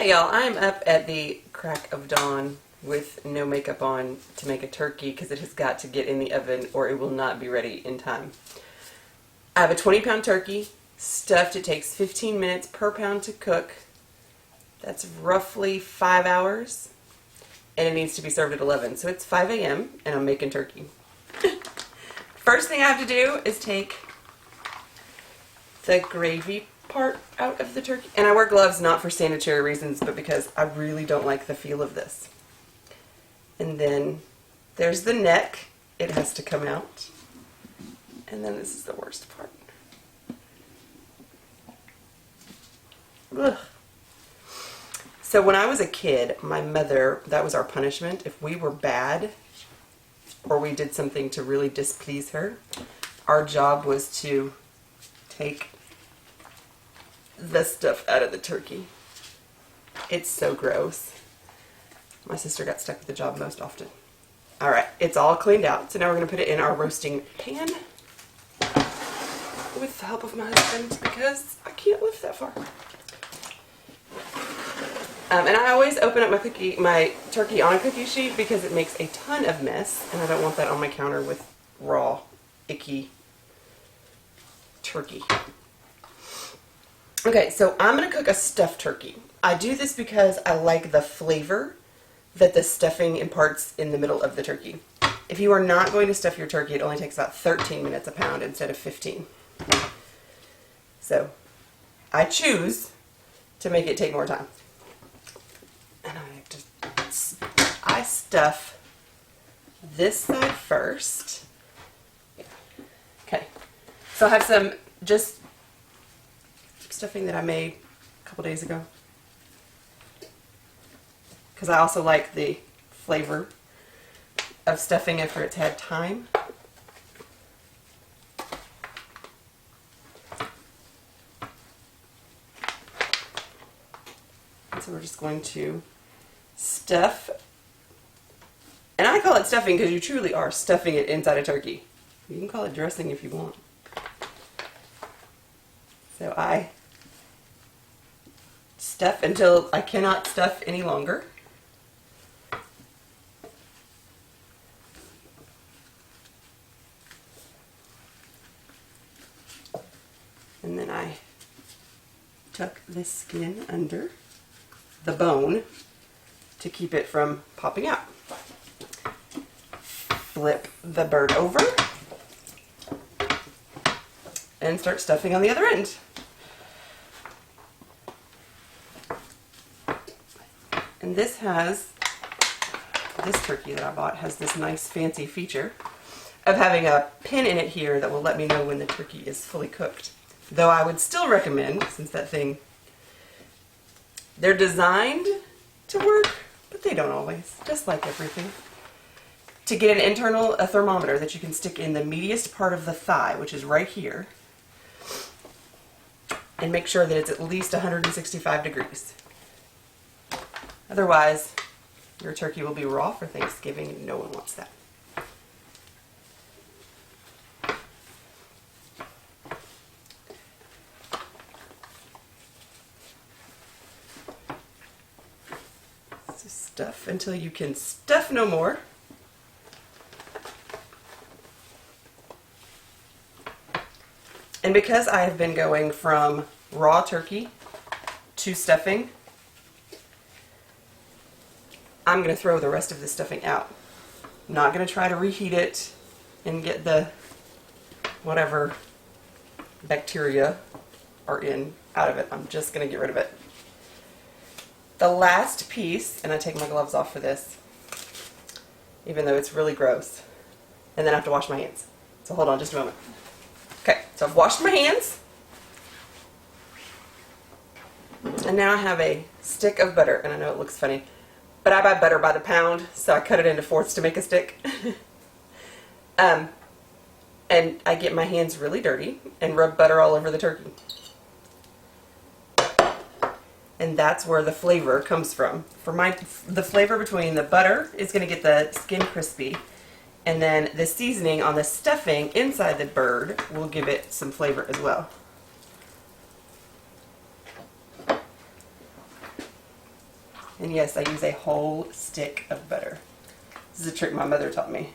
Hi y'all, I'm up at the crack of dawn with no makeup on to make a turkey because it has got to get in the oven or it will not be ready in time. I have a 20-pound turkey, stuffed. It takes 15 minutes per pound to cook. That's roughly 5 hours, and it needs to be served at 11. So it's 5 a.m. and I'm making turkey. First thing I have to do is take the gravy part out of the turkey. And I wear gloves not for sanitary reasons, but because I really don't like the feel of this. And then there's the neck. It has to come out. And then this is the worst part. Ugh. So when I was a kid, my mother, that was our punishment. If we were bad or we did something to really displease her, our job was to take the stuff out of the turkey. It's so gross. My sister got stuck with the job most often. Alright, it's all cleaned out. So now we're going to put it in our roasting pan with the help of my husband because I can't lift that far. And I always open up my turkey on a cookie sheet because it makes a ton of mess, and I don't want that on my counter with raw, icky turkey. Okay, so I'm going to cook a stuffed turkey. I do this because I like the flavor that the stuffing imparts in the middle of the turkey. If you are not going to stuff your turkey, it only takes about 13 minutes a pound instead of 15. So I choose to make it take more time. And I stuff this side first. Okay, so I have some just stuffing that I made a couple days ago because I also like the flavor of stuffing after it's had time. And so we're just going to stuff, and I call it stuffing because you truly are stuffing it inside a turkey. You can call it dressing if you want. So I stuff until I cannot stuff any longer. And then I tuck the skin under the bone to keep it from popping out. Flip the bird over and start stuffing on the other end. And this turkey that I bought has this nice fancy feature of having a pin in it here that will let me know when the turkey is fully cooked. Though I would still recommend, since they're designed to work, but they don't always, just like everything. To get a thermometer that you can stick in the meatiest part of the thigh, which is right here, and make sure that it's at least 165 degrees. Otherwise, your turkey will be raw for Thanksgiving and no one wants that. So stuff until you can stuff no more. And because I have been going from raw turkey to stuffing, I'm going to throw the rest of the stuffing out. I'm not going to try to reheat it and get the whatever bacteria are out of it. I'm just going to get rid of it. The last piece, and I take my gloves off for this, even though it's really gross, and then I have to wash my hands. So hold on just a moment. Okay, so I've washed my hands, and now I have a stick of butter, and I know it looks funny, but I buy butter by the pound, so I cut it into fourths to make a stick. And I get my hands really dirty and rub butter all over the turkey. And that's where the flavor comes from. The flavor between the butter is going to get the skin crispy, and then the seasoning on the stuffing inside the bird will give it some flavor as well. And yes, I use a whole stick of butter. This is a trick my mother taught me.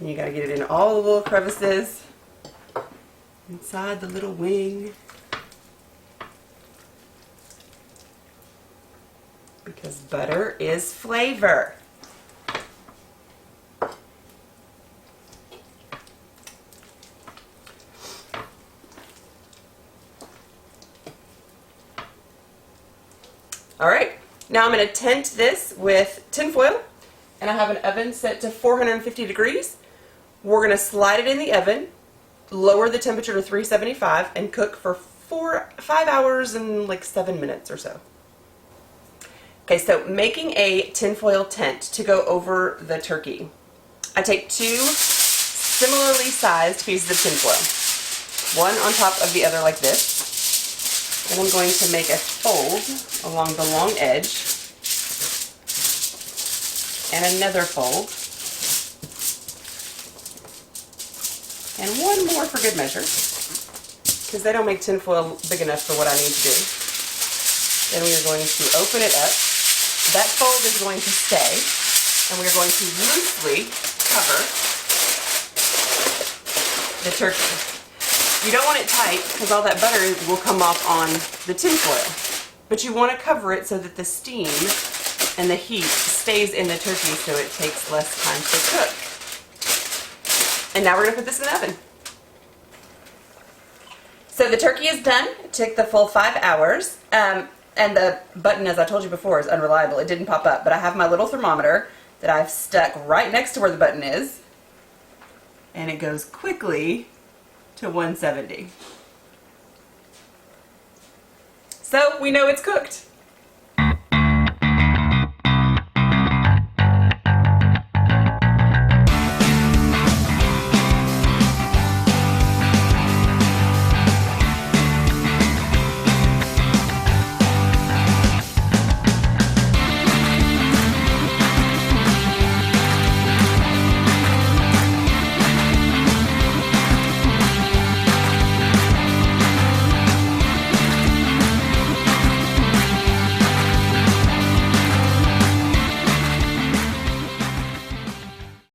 And you gotta get it in all the little crevices inside the little wing. Because butter is flavor. All right, now I'm going to tent this with tin foil, and I have an oven set to 450 degrees. We're going to slide it in the oven, lower the temperature to 375, and cook for 5 hours and like 7 minutes or so. Okay, so making a tinfoil tent to go over the turkey. I take 2 similarly sized pieces of tinfoil, one on top of the other like this. Then I'm going to make a fold along the long edge and another fold and one more for good measure because they don't make tinfoil big enough for what I need to do. Then we are going to open it up. That fold is going to stay, and we are going to loosely cover the turkey. You don't want it tight because all that butter will come off on the tin foil. But you want to cover it so that the steam and the heat stays in the turkey so it takes less time to cook. And now we're going to put this in the oven. So the turkey is done. It took the full 5 hours. And the button, as I told you before, is unreliable. It didn't pop up. But I have my little thermometer that I've stuck right next to where the button is. And it goes quickly to 170. So we know it's cooked.